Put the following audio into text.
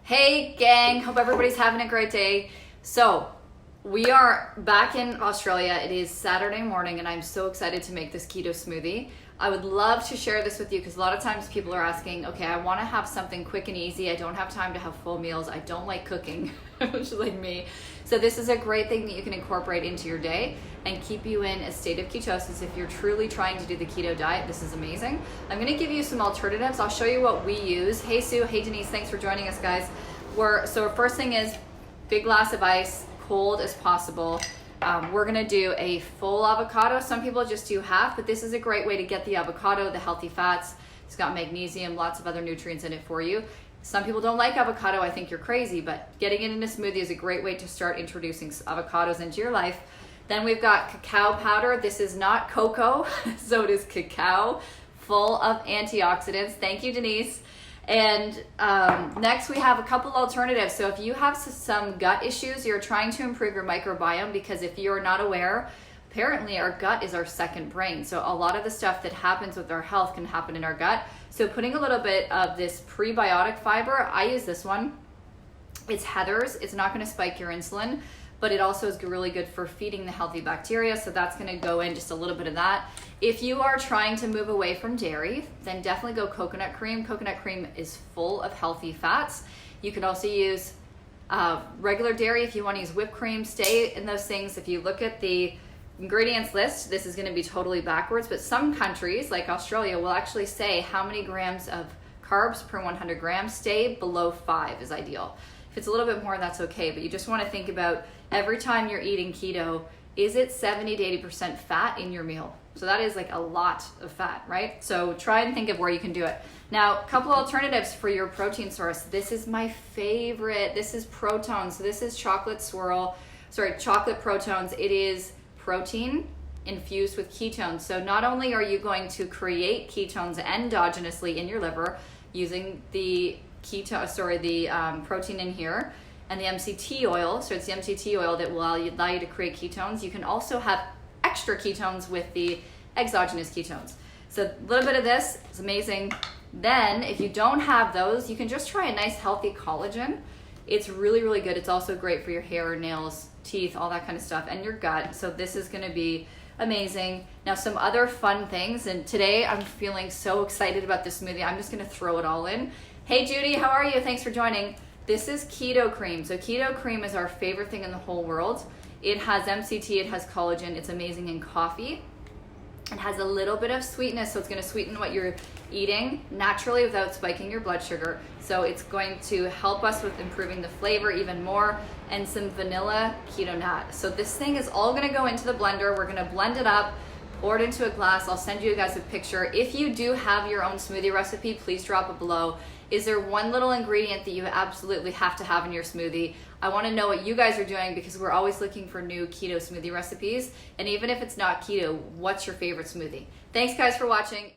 Hey gang, hope everybody's having a great day. So we are back in Australia. It is Saturday morning and I'm so excited to make this keto smoothie. I would love to share this with you because a lot of times people are asking, okay, I want to have something quick and easy. I don't have time to have full meals. I don't like cooking, which is like me. So this is a great thing that you can incorporate into your day and keep you in a state of ketosis. If you're truly trying to do the keto diet, this is amazing. I'm going to give you some alternatives. I'll show you what we use. Hey Sue, hey Denise, thanks for joining us guys. So our first thing is big glass of ice, cold as possible. We're gonna do a full avocado. Some people just do half, but this is a great way to get the avocado, the healthy fats. It's got magnesium, lots of other nutrients in it for you. Some people don't like avocado. I think you're crazy, but getting it in a smoothie is a great way to start introducing avocados into your life. Then we've got cacao powder. This is not cocoa, so it is cacao, full of antioxidants. Thank you, Denise. And next we have a couple alternatives. So if you have some gut issues, you're trying to improve your microbiome, because if you're not aware, apparently our gut is our second brain. So a lot of the stuff that happens with our health can happen in our gut. So putting a little bit of this prebiotic fiber, I use this one. It's Heather's. It's not going to spike your insulin, but it also is really good for feeding the healthy bacteria. So that's going to go in just a little bit of that. If you are trying to move away from dairy, then definitely go coconut cream. Coconut cream is full of healthy fats. You can also use regular dairy if you want to use whipped cream. Stay in those things. If you look at the ingredients list, this is going to be totally backwards, but some countries like Australia will actually say how many grams of carbs per 100 grams. Stay below 5 is ideal. If it's a little bit more, that's okay, but you just want to think about every time you're eating keto, is it 70 to 80% fat in your meal? So that is like a lot of fat, right? So try and think of where you can do it. Now, a couple alternatives for your protein source. This is my favorite. This is Protones. So this is chocolate Protones. It is protein infused with ketones. So not only are you going to create ketones endogenously in your liver using the protein in here and the MCT oil. So it's the MCT oil that will allow you to create ketones. You can also have extra ketones with the exogenous ketones. So a little bit of this is amazing. Then if you don't have those, you can just try a nice healthy collagen. It's really, really good. It's also great for your hair, nails, teeth, all that kind of stuff, and your gut. So this is gonna be amazing. Now some other fun things, and today I'm feeling so excited about this smoothie, I'm just gonna throw it all in. Hey Judy, how are you? Thanks for joining. This is Keto Cream. So Keto Cream is our favorite thing in the whole world. It has MCT, it has collagen, it's amazing in coffee. It has a little bit of sweetness, so it's gonna sweeten what you're eating naturally without spiking your blood sugar. So it's going to help us with improving the flavor even more, and some vanilla keto nut. So this thing is all gonna go into the blender. We're gonna blend it up, pour it into a glass. I'll send you guys a picture. If you do have your own smoothie recipe, please drop it below. Is there one little ingredient that you absolutely have to have in your smoothie? I want to know what you guys are doing, because we're always looking for new keto smoothie recipes. And even if it's not keto, what's your favorite smoothie? Thanks guys for watching.